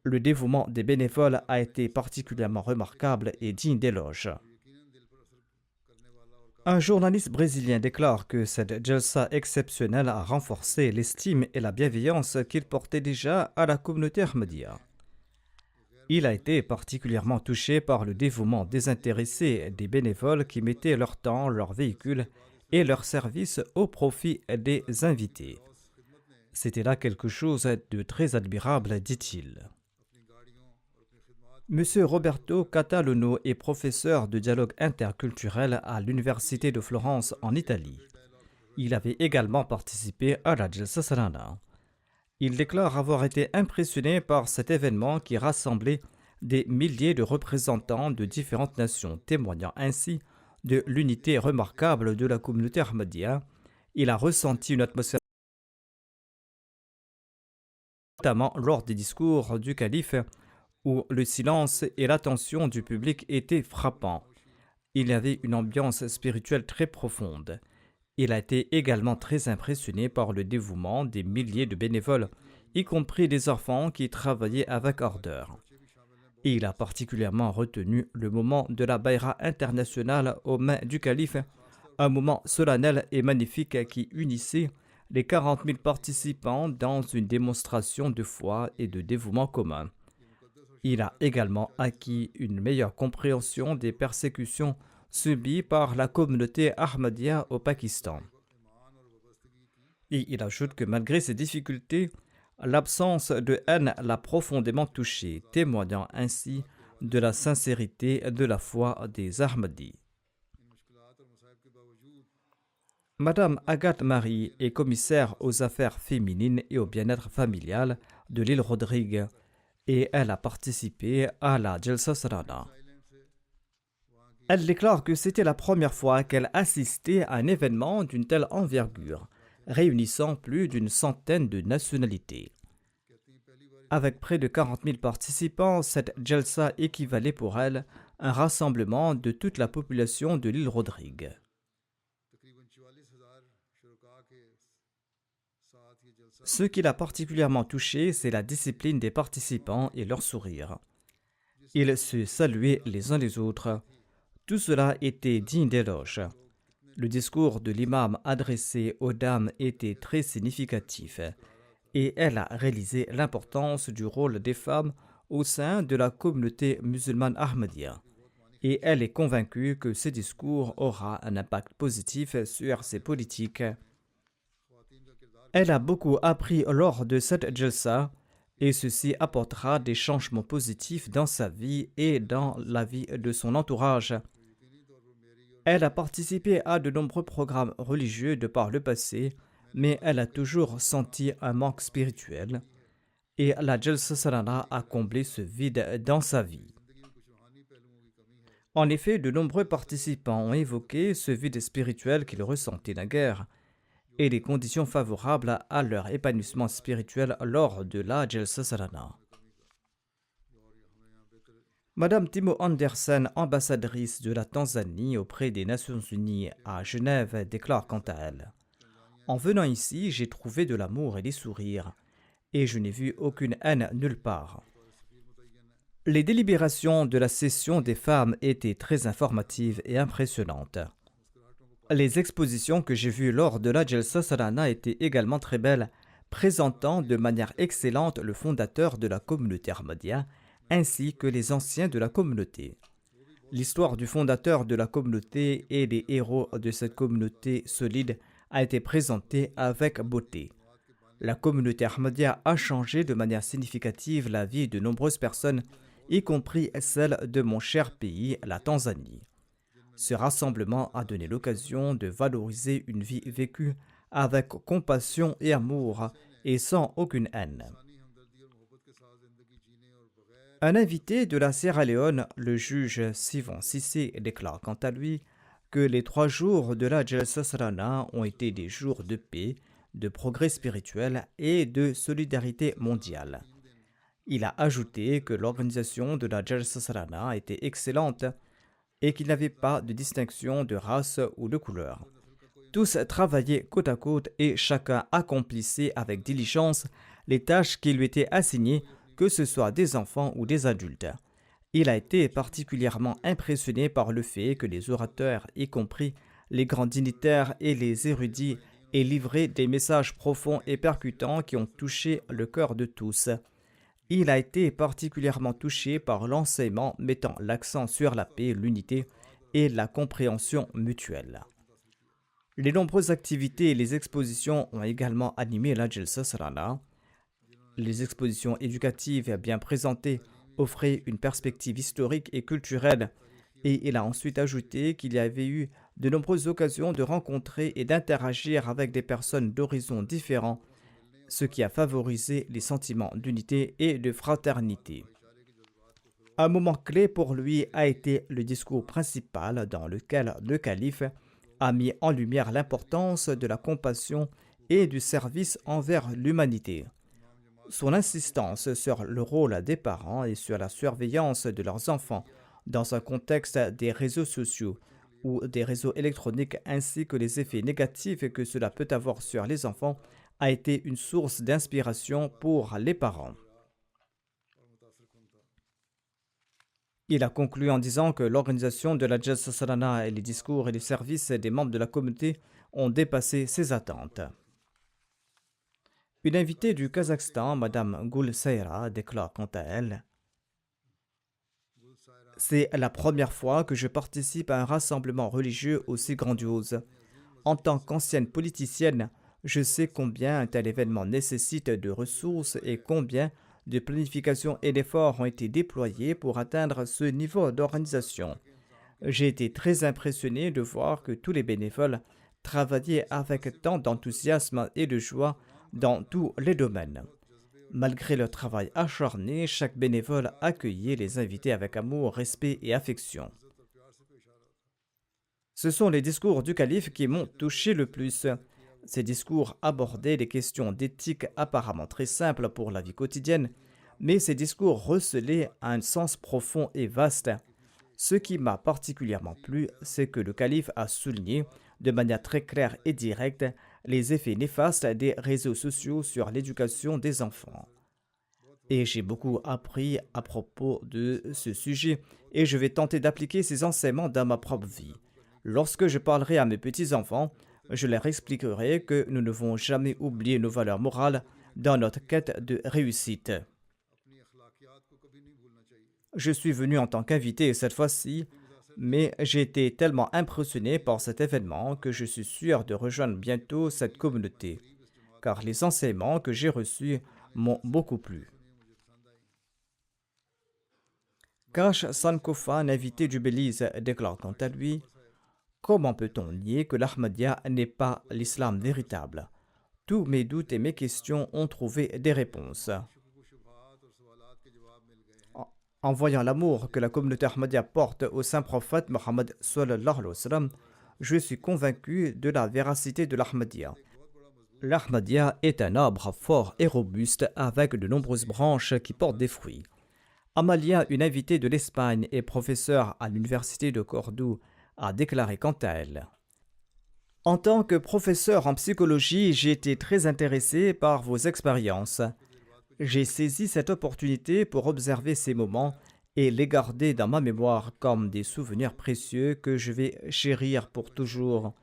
Le dévouement des bénévoles a été particulièrement remarquable et digne d'éloge. Un journaliste brésilien déclare que cette Jalsa exceptionnelle a renforcé l'estime et la bienveillance qu'il portait déjà à la communauté Ahmadiyya. Il a été particulièrement touché par le dévouement désintéressé des bénévoles qui mettaient leur temps, leur véhicule et leurs services au profit des invités. C'était là quelque chose de très admirable, dit-il. Monsieur Roberto Catalano est professeur de dialogue interculturel à l'Université de Florence en Italie. Il avait également participé à la Jalsa Salana. Il déclare avoir été impressionné par cet événement qui rassemblait des milliers de représentants de différentes nations, témoignant ainsi de l'unité remarquable de la communauté Ahmadiyya. Il a ressenti une atmosphère, notamment lors des discours du calife, où le silence et l'attention du public étaient frappants. Il y avait une ambiance spirituelle très profonde. Il a été également très impressionné par le dévouement des milliers de bénévoles, y compris des enfants qui travaillaient avec ardeur. Et il a particulièrement retenu le moment de la Bayra internationale aux mains du calife, un moment solennel et magnifique qui unissait les 40 000 participants dans une démonstration de foi et de dévouement commun. Il a également acquis une meilleure compréhension des persécutions subies par la communauté Ahmadiyya au Pakistan. Et il ajoute que malgré ces difficultés, l'absence de haine l'a profondément touché, témoignant ainsi de la sincérité de la foi des Ahmadis. Madame Agathe Marie est commissaire aux affaires féminines et au bien-être familial de l'île Rodrigue et elle a participé à la Jalsa Salana. Elle déclare que c'était la première fois qu'elle assistait à un événement d'une telle envergure, réunissant plus d'une centaine de nationalités. Avec près de 40 000 participants, cette Jalsa équivalait pour elle à un rassemblement de toute la population de l'île Rodrigue. Ce qui l'a particulièrement touché, c'est la discipline des participants et leur sourire. Ils se saluaient les uns les autres. Tout cela était digne d'éloge. Le discours de l'imam adressé aux dames était très significatif et elle a réalisé l'importance du rôle des femmes au sein de la communauté musulmane Ahmadiyya. Et elle est convaincue que ce discours aura un impact positif sur ses politiques Elle a beaucoup appris lors de cette jalsa et ceci apportera des changements positifs dans sa vie et dans la vie de son entourage. Elle a participé à de nombreux programmes religieux de par le passé, mais elle a toujours senti un manque spirituel et la Jalsa Salana a comblé ce vide dans sa vie. En effet, de nombreux participants ont évoqué ce vide spirituel qu'ils ressentaient naguère et les conditions favorables à leur épanouissement spirituel lors de la Jalsa Salana. Madame Timo Andersen, ambassadrice de la Tanzanie auprès des Nations Unies à Genève, déclare quant à elle: En venant ici, j'ai trouvé de l'amour et des sourires, et je n'ai vu aucune haine nulle part. Les délibérations de la session des femmes étaient très informatives et impressionnantes. Les expositions que j'ai vues lors de la Jalsa Salana étaient également très belles, présentant de manière excellente le fondateur de la communauté Ahmadiyya ainsi que les anciens de la communauté. L'histoire du fondateur de la communauté et des héros de cette communauté solide a été présentée avec beauté. La communauté Ahmadiyya a changé de manière significative la vie de nombreuses personnes, y compris celle de mon cher pays, la Tanzanie. Ce rassemblement a donné l'occasion de valoriser une vie vécue avec compassion et amour et sans aucune haine. Un invité de la Sierra Leone, le juge Sivan Cissé, déclare quant à lui que les 3 jours de la Jalsa Salana ont été des jours de paix, de progrès spirituel et de solidarité mondiale. Il a ajouté que l'organisation de la Jalsa Salana était excellente et qu'il n'y avait pas de distinction de race ou de couleur. Tous travaillaient côte à côte et chacun accomplissait avec diligence les tâches qui lui étaient assignées, que ce soit des enfants ou des adultes. Il a été particulièrement impressionné par le fait que les orateurs, y compris les grands dignitaires et les érudits, aient livré des messages profonds et percutants qui ont touché le cœur de tous. Il a été particulièrement touché par l'enseignement mettant l'accent sur la paix, l'unité et la compréhension mutuelle. Les nombreuses activités et les expositions ont également animé la Jalsa Salana. Les expositions éducatives bien présentées offraient une perspective historique et culturelle, et il a ensuite ajouté qu'il y avait eu de nombreuses occasions de rencontrer et d'interagir avec des personnes d'horizons différents, ce qui a favorisé les sentiments d'unité et de fraternité. Un moment clé pour lui a été le discours principal dans lequel le calife a mis en lumière l'importance de la compassion et du service envers l'humanité. Son insistance sur le rôle des parents et sur la surveillance de leurs enfants dans un contexte des réseaux sociaux ou des réseaux électroniques ainsi que les effets négatifs que cela peut avoir sur les enfants a été une source d'inspiration pour les parents. Il a conclu en disant que l'organisation de la Jalsa Salana et les discours et les services des membres de la communauté ont dépassé ses attentes. Une invitée du Kazakhstan, Madame Gul Sayra, déclare quant à elle: C'est la première fois que je participe à un rassemblement religieux aussi grandiose. En tant qu'ancienne politicienne, je sais combien un tel événement nécessite de ressources et combien de planification et d'efforts ont été déployés pour atteindre ce niveau d'organisation. J'ai été très impressionné de voir que tous les bénévoles travaillaient avec tant d'enthousiasme et de joie dans tous les domaines. Malgré leur travail acharné, chaque bénévole accueillait les invités avec amour, respect et affection. Ce sont les discours du calife qui m'ont touché le plus. Ces discours abordaient des questions d'éthique apparemment très simples pour la vie quotidienne, mais ces discours recelaient un sens profond et vaste. Ce qui m'a particulièrement plu, c'est que le calife a souligné de manière très claire et directe les effets néfastes des réseaux sociaux sur l'éducation des enfants. Et j'ai beaucoup appris à propos de ce sujet et je vais tenter d'appliquer ces enseignements dans ma propre vie. Lorsque je parlerai à mes petits-enfants, je leur expliquerai que nous ne devons jamais oublier nos valeurs morales dans notre quête de réussite. Je suis venu en tant qu'invité cette fois-ci, mais j'ai été tellement impressionné par cet événement que je suis sûr de rejoindre bientôt cette communauté. car les enseignements que j'ai reçus m'ont beaucoup plu. Kash Sankofa, un invité du Belize, déclare quant à lui: comment peut-on nier que l'Ahmadiyya n'est pas l'islam véritable? Tous mes doutes et mes questions ont trouvé des réponses. En voyant l'amour que la communauté Ahmadiyya porte au saint prophète Mohammed sallallahu alayhi wa sallam, je suis convaincu de la véracité de l'Ahmadiyya. L'Ahmadiyya est un arbre fort et robuste avec de nombreuses branches qui portent des fruits. Amalia, une invitée de l'Espagne et professeure à l'université de Cordoue, a déclaré quant à elle: en tant que professeur en psychologie, j'ai été très intéressé par vos expériences. J'ai saisi cette opportunité pour observer ces moments et les garder dans ma mémoire comme des souvenirs précieux que je vais chérir pour toujours.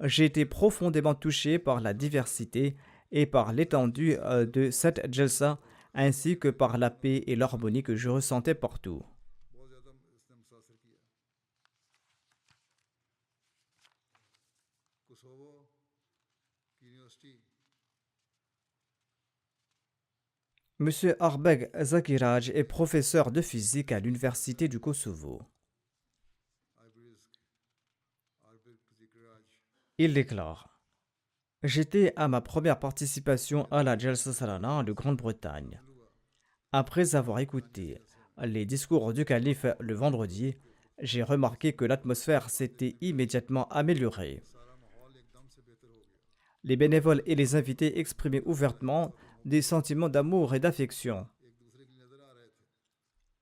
J'ai été profondément touché par la diversité et par l'étendue de cette jalsa, ainsi que par la paix et l'harmonie que je ressentais partout. Monsieur Arbeg Zakiraj est professeur de physique à l'université du Kosovo. Il déclare: j'étais à ma première participation à la Jalsa Salana de Grande-Bretagne. Après avoir écouté les discours du calife le vendredi, j'ai remarqué que l'atmosphère s'était immédiatement améliorée. Les bénévoles et les invités exprimaient ouvertement des sentiments d'amour et d'affection.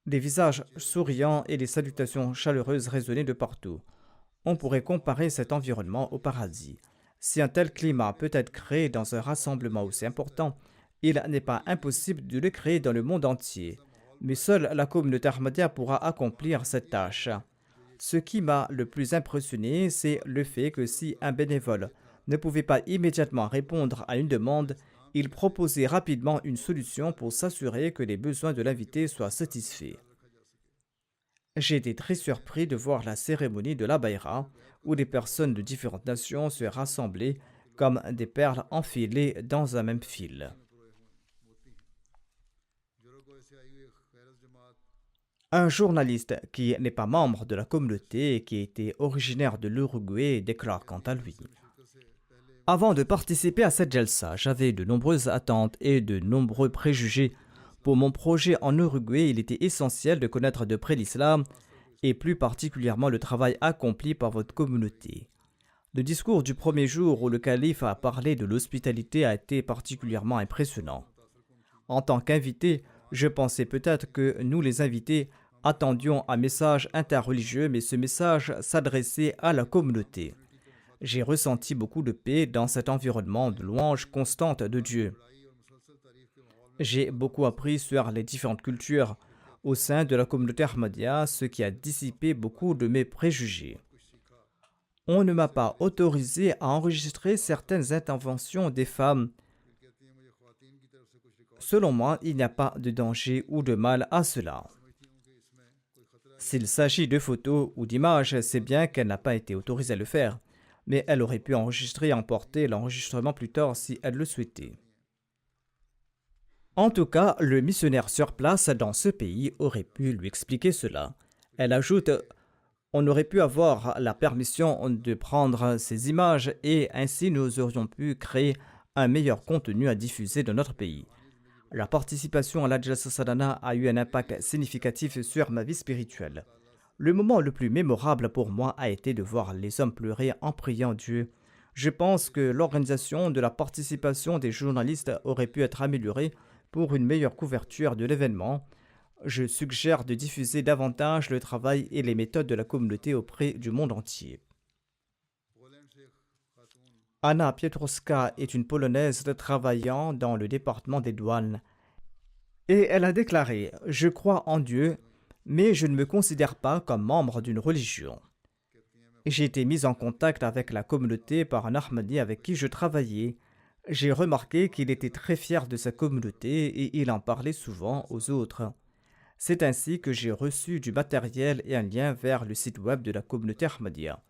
Des visages souriants et des salutations chaleureuses résonnaient de partout. On pourrait comparer cet environnement au paradis. Si un tel climat peut être créé dans un rassemblement aussi important, il n'est pas impossible de le créer dans le monde entier. Mais seule la communauté Ahmadiyya pourra accomplir cette tâche. Ce qui m'a le plus impressionné, c'est le fait que si un bénévole ne pouvait pas immédiatement répondre à une demande, il proposait rapidement une solution pour s'assurer que les besoins de l'invité soient satisfaits. J'ai été très surpris de voir la cérémonie de la Bayra, où des personnes de différentes nations se rassemblaient comme des perles enfilées dans un même fil. Un journaliste qui n'est pas membre de la communauté et qui était originaire de l'Uruguay déclare quant à lui: avant de participer à cette jalsa, j'avais de nombreuses attentes et de nombreux préjugés. Pour mon projet en Uruguay, il était essentiel de connaître de près l'islam et plus particulièrement le travail accompli par votre communauté. Le discours du premier jour où le calife a parlé de l'hospitalité a été particulièrement impressionnant. En tant qu'invité, je pensais peut-être que nous les invités attendions un message interreligieux, mais ce message s'adressait à la communauté. J'ai ressenti beaucoup de paix dans cet environnement de louange constante de Dieu. J'ai beaucoup appris sur les différentes cultures au sein de la communauté Ahmadiyya, ce qui a dissipé beaucoup de mes préjugés. On ne m'a pas autorisé à enregistrer certaines interventions des femmes. Selon moi, il n'y a pas de danger ou de mal à cela. S'il s'agit de photos ou d'images, c'est bien qu'elle n'a pas été autorisée à le faire, mais elle aurait pu enregistrer et emporter l'enregistrement plus tard si elle le souhaitait. En tout cas, le missionnaire sur place dans ce pays aurait pu lui expliquer cela. Elle ajoute: on aurait pu avoir la permission de prendre ces images et ainsi nous aurions pu créer un meilleur contenu à diffuser dans notre pays. La participation à la Jalsa Salana a eu un impact significatif sur ma vie spirituelle. Le moment le plus mémorable pour moi a été de voir les hommes pleurer en priant Dieu. Je pense que l'organisation de la participation des journalistes aurait pu être améliorée pour une meilleure couverture de l'événement. Je suggère de diffuser davantage le travail et les méthodes de la communauté auprès du monde entier. Anna Pietrowska est une Polonaise travaillant dans le département des douanes. Et elle a déclaré: je crois en Dieu, mais je ne me considère pas comme membre d'une religion. J'ai été mise en contact avec la communauté par un Ahmadi avec qui je travaillais. J'ai remarqué qu'il était très fier de sa communauté et il en parlait souvent aux autres. C'est ainsi que j'ai reçu du matériel et un lien vers le site web de la communauté Ahmadiyya.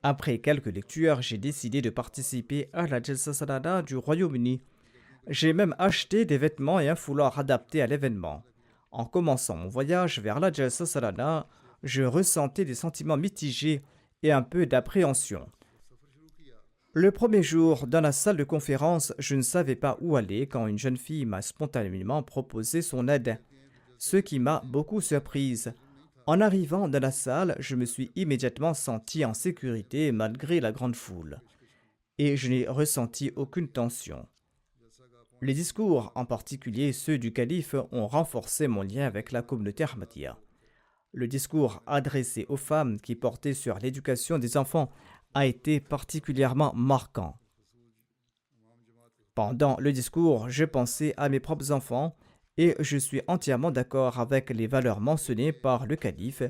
Après quelques lectures, j'ai décidé de participer à la Jalsa Salana du Royaume-Uni. J'ai même acheté des vêtements et un foulard adaptés à l'événement. En commençant mon voyage vers la Jalsa Salana, je ressentais des sentiments mitigés et un peu d'appréhension. Le premier jour, dans la salle de conférence, je ne savais pas où aller quand une jeune fille m'a spontanément proposé son aide, ce qui m'a beaucoup surprise. En arrivant dans la salle, je me suis immédiatement senti en sécurité malgré la grande foule, et je n'ai ressenti aucune tension. Les discours, en particulier ceux du calife, ont renforcé mon lien avec la communauté Ahmadiyya. Le discours adressé aux femmes qui portait sur l'éducation des enfants a été particulièrement marquant. Pendant le discours, je pensais à mes propres enfants et je suis entièrement d'accord avec les valeurs mentionnées par le calife,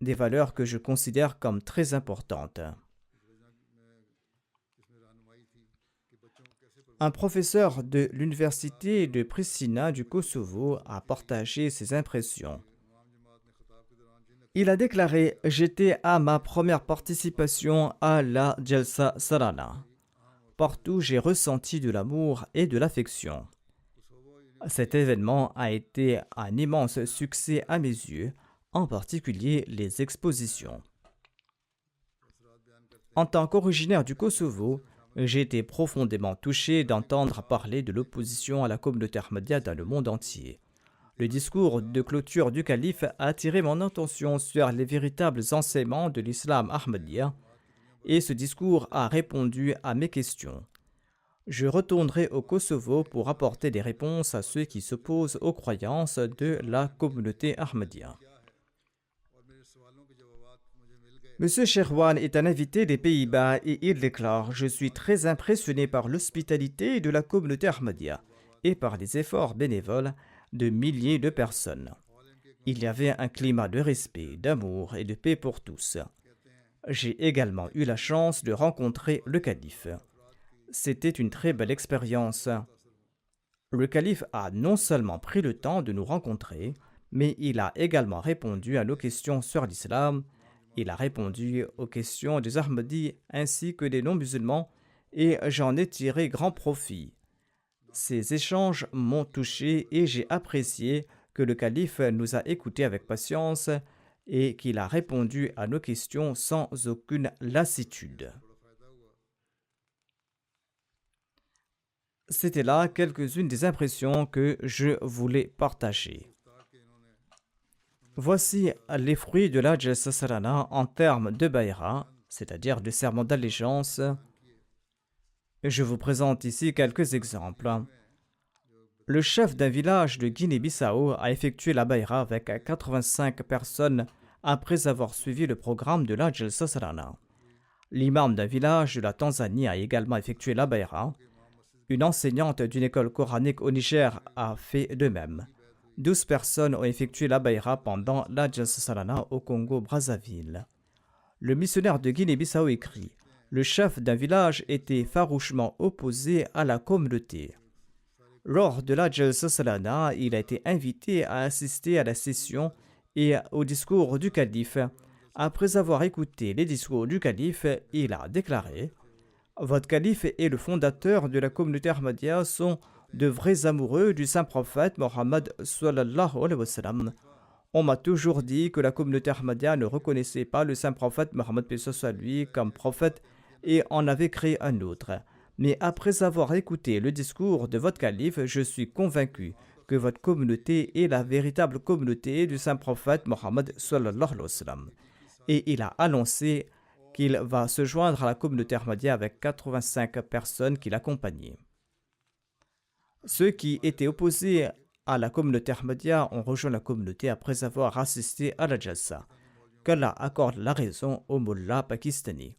des valeurs que je considère comme très importantes. Un professeur de l'université de Pristina du Kosovo a partagé ses impressions. Il a déclaré « J'étais à ma première participation à la Jalsa Salana. Partout, j'ai ressenti de l'amour et de l'affection. Cet événement a été un immense succès à mes yeux, en particulier les expositions. En tant qu'originaire du Kosovo, j'ai été profondément touché d'entendre parler de l'opposition à la communauté Ahmadiyya dans le monde entier. Le discours de clôture du calife a attiré mon attention sur les véritables enseignements de l'islam Ahmadiyya et ce discours a répondu à mes questions. Je retournerai au Kosovo pour apporter des réponses à ceux qui s'opposent aux croyances de la communauté Ahmadiyya. Monsieur Sherwan est un invité des Pays-Bas et il déclare « Je suis très impressionné par l'hospitalité de la communauté Ahmadiyya et par les efforts bénévoles de milliers de personnes. Il y avait un climat de respect, d'amour et de paix pour tous. J'ai également eu la chance de rencontrer le calife. C'était une très belle expérience. Le calife a non seulement pris le temps de nous rencontrer, mais il a également répondu à nos questions sur l'islam. Il a répondu aux questions des Ahmadis ainsi que des non-musulmans et j'en ai tiré grand profit. Ces échanges m'ont touché et j'ai apprécié que le calife nous a écoutés avec patience et qu'il a répondu à nos questions sans aucune lassitude. C'était là quelques-unes des impressions que je voulais partager. Voici les fruits de la Jalsa Salana en termes de bayra, c'est-à-dire de serment d'allégeance. Je vous présente ici quelques exemples. Le chef d'un village de Guinée-Bissau a effectué la bayra avec 85 personnes après avoir suivi le programme de la Jalsa Salana. L'imam d'un village de la Tanzanie a également effectué la bayra. Une enseignante d'une école coranique au Niger a fait de même. 12 personnes ont effectué la bayra pendant la Jalsa Salana au Congo-Brazzaville. Le missionnaire de Guinée-Bissau écrit « Le chef d'un village était farouchement opposé à la communauté. Lors de la Jalsa Salana, il a été invité à assister à la session et au discours du calife. Après avoir écouté les discours du calife, il a déclaré « Votre calife et le fondateur de la communauté Ahmadiyya sont de vrais amoureux du saint prophète Mohammed sallallahu alayhi wa sallam. On m'a toujours dit que la communauté Ahmadiyya ne reconnaissait pas le saint prophète Mohammed paix soit lui comme prophète et en avait créé un autre. Mais après avoir écouté le discours de votre calife, je suis convaincu que votre communauté est la véritable communauté du saint prophète Mohammed sallallahu alayhi wa sallam. » Et il a annoncé qu'il va se joindre à la communauté Ahmadiyya avec 85 personnes qui l'accompagnaient. Ceux qui étaient opposés à la communauté Ahmadiyya ont rejoint la communauté après avoir assisté à la Jalsa. Qu'Allah accorde la raison aux mullahs pakistanais.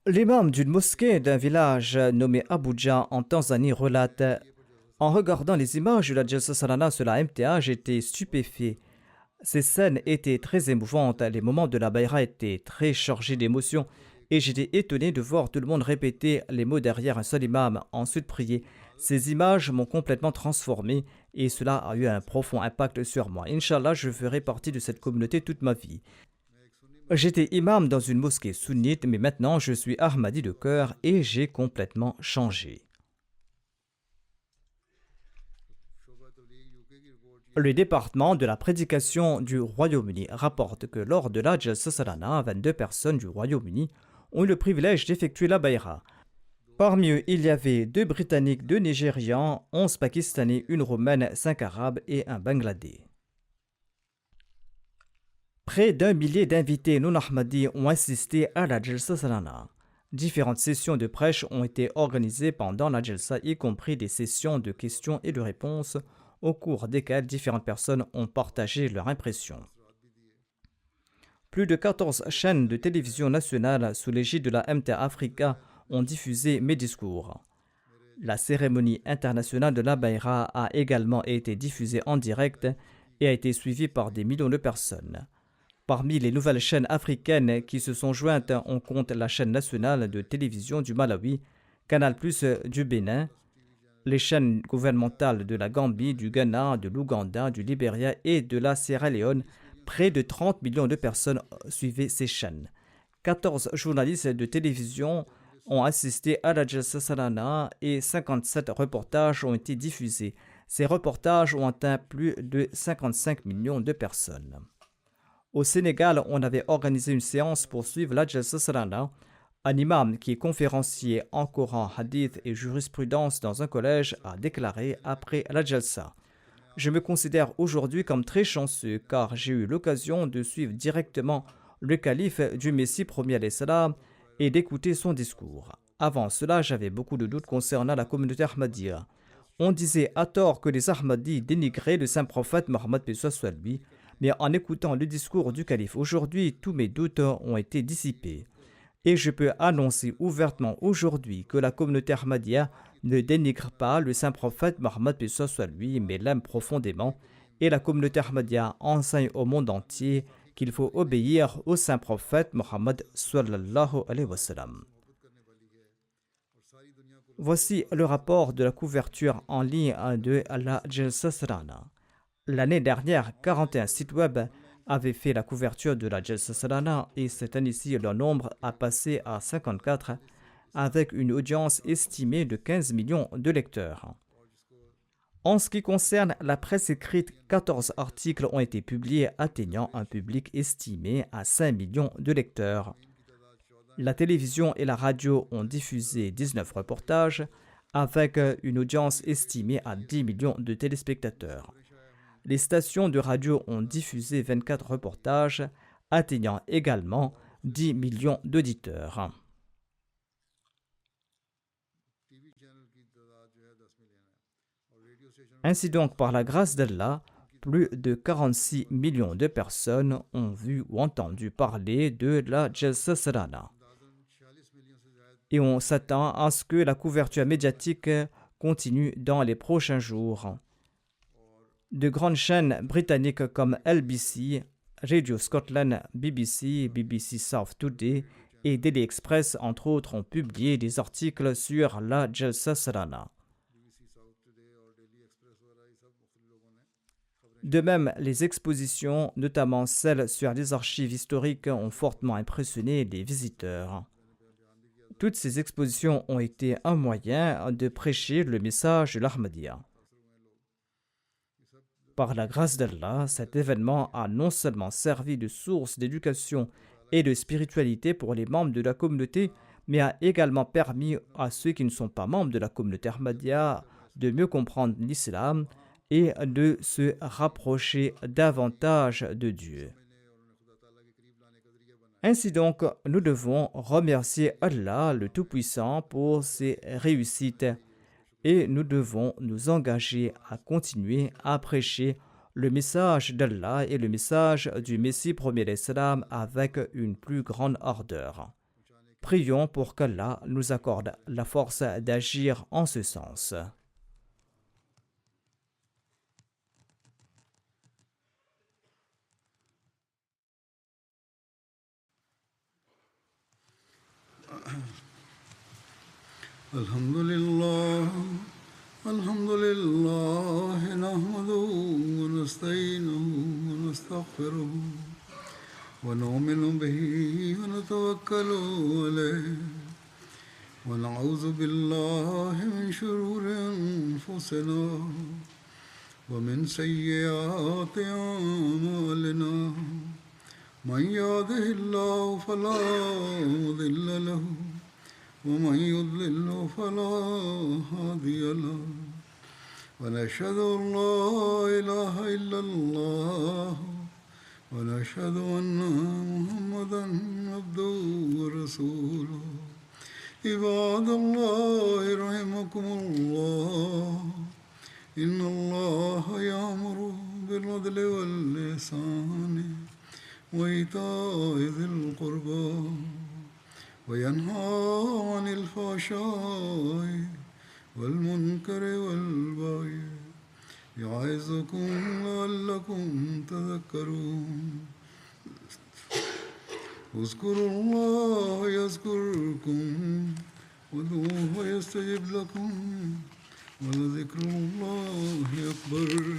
L'imam d'une mosquée d'un village nommé Abuja en Tanzanie relate « En regardant les images de la Jalsa Salana sur la MTA, j'étais stupéfait. Ces scènes étaient très émouvantes, les moments de la bayra étaient très chargés d'émotions et j'étais étonné de voir tout le monde répéter les mots derrière un seul imam, ensuite prier. Ces images m'ont complètement transformé et cela a eu un profond impact sur moi. Inch'Allah, je ferai partie de cette communauté toute ma vie. » J'étais imam dans une mosquée sunnite, mais maintenant je suis Ahmadi de cœur et j'ai complètement changé. Le département de la prédication du Royaume-Uni rapporte que lors de la Jalsa Salana, 22 personnes du Royaume-Uni ont eu le privilège d'effectuer la Bayra. Parmi eux, il y avait 2 Britanniques, 2 Nigérians, 11 Pakistanais, une Roumaine, 5 Arabes et un Bangladais. Près d'1 millier d'invités non-Ahmadis ont assisté à la Jalsa Salana. Différentes sessions de prêche ont été organisées pendant la Jalsa, y compris des sessions de questions et de réponses, au cours desquelles différentes personnes ont partagé leurs impressions. Plus de 14 chaînes de télévision nationales sous l'égide de la MTA Africa ont diffusé mes discours. La cérémonie internationale de la Bayra a également été diffusée en direct et a été suivie par des millions de personnes. Parmi les nouvelles chaînes africaines qui se sont jointes, on compte la chaîne nationale de télévision du Malawi, Canal+ du Bénin, les chaînes gouvernementales de la Gambie, du Ghana, de l'Ouganda, du Libéria et de la Sierra Leone. Près de 30 millions de personnes suivaient ces chaînes. 14 journalistes de télévision ont assisté à la Jalsa Salana et 57 reportages ont été diffusés. Ces reportages ont atteint plus de 55 millions de personnes. Au Sénégal, on avait organisé une séance pour suivre la Jalsa Salana. Un imam qui est conférencier en Coran, Hadith et jurisprudence dans un collège a déclaré après la Jalsa: « Je me considère aujourd'hui comme très chanceux car j'ai eu l'occasion de suivre directement le calife du Messie premier alayhi salam et d'écouter son discours. Avant cela, j'avais beaucoup de doutes concernant la communauté Ahmadiyya. On disait à tort que les Ahmadis dénigraient le saint prophète Mohammed paix soit lui, mais en écoutant le discours du calife aujourd'hui, tous mes doutes ont été dissipés. Et je peux annoncer ouvertement aujourd'hui que la communauté Ahmadiyya ne dénigre pas le saint prophète Mohammed paix soit lui, mais l'aime profondément. Et la communauté Ahmadiyya enseigne au monde entier qu'il faut obéir au saint prophète Mohammed sallallahu alayhi wa sallam. » Voici le rapport de la couverture en ligne de la Jalsa Salana. L'année dernière, 41 sites web avaient fait la couverture de la Jalsa Salana et cette année-ci, leur nombre a passé à 54 avec une audience estimée de 15 millions de lecteurs. En ce qui concerne la presse écrite, 14 articles ont été publiés atteignant un public estimé à 5 millions de lecteurs. La télévision et la radio ont diffusé 19 reportages avec une audience estimée à 10 millions de téléspectateurs. Les stations de radio ont diffusé 24 reportages, atteignant également 10 millions d'auditeurs. Ainsi donc, par la grâce d'Allah, plus de 46 millions de personnes ont vu ou entendu parler de la Jalsa Salana. Et on s'attend à ce que la couverture médiatique continue dans les prochains jours. De grandes chaînes britanniques comme LBC, Radio Scotland, BBC, BBC South Today et Daily Express, entre autres, ont publié des articles sur la Jalsa Salana. De même, les expositions, notamment celles sur les archives historiques, ont fortement impressionné les visiteurs. Toutes ces expositions ont été un moyen de prêcher le message de l'Ahmadiyya. Par la grâce d'Allah, cet événement a non seulement servi de source d'éducation et de spiritualité pour les membres de la communauté, mais a également permis à ceux qui ne sont pas membres de la communauté Ahmadiyya de mieux comprendre l'islam et de se rapprocher davantage de Dieu. Ainsi donc, nous devons remercier Allah le Tout-Puissant pour ses réussites et nous devons nous engager à continuer à prêcher le message d'Allah et le message du Messie premier alayhi salam avec une plus grande ardeur. Prions pour qu'Allah nous accorde la force d'agir en ce sens. Alhamdulillah, alhamdulillah, nahmaduhu wa nasta'inuhu wa nastaghfiruh ونؤمن به ونتوكل عليه ونعوذ بالله من شرور أنفسنا ومن سيئات أعمالنا من يهده الله فلا مضل له ومن يضلل فلا هادي له ونشهد أن لا إله إلا الله ونشهد أن محمدا عبده ورسوله عباد الله رحمكم الله إن الله يأمر بالعدل والإحسان وإيتاء ذي القربى وينهى عن الفحشاء والمنكر والبغي يعظكم لعلكم تذكرون اذكروا الله يذكركم وادعوه يستجب لكم ولذكر الله أكبر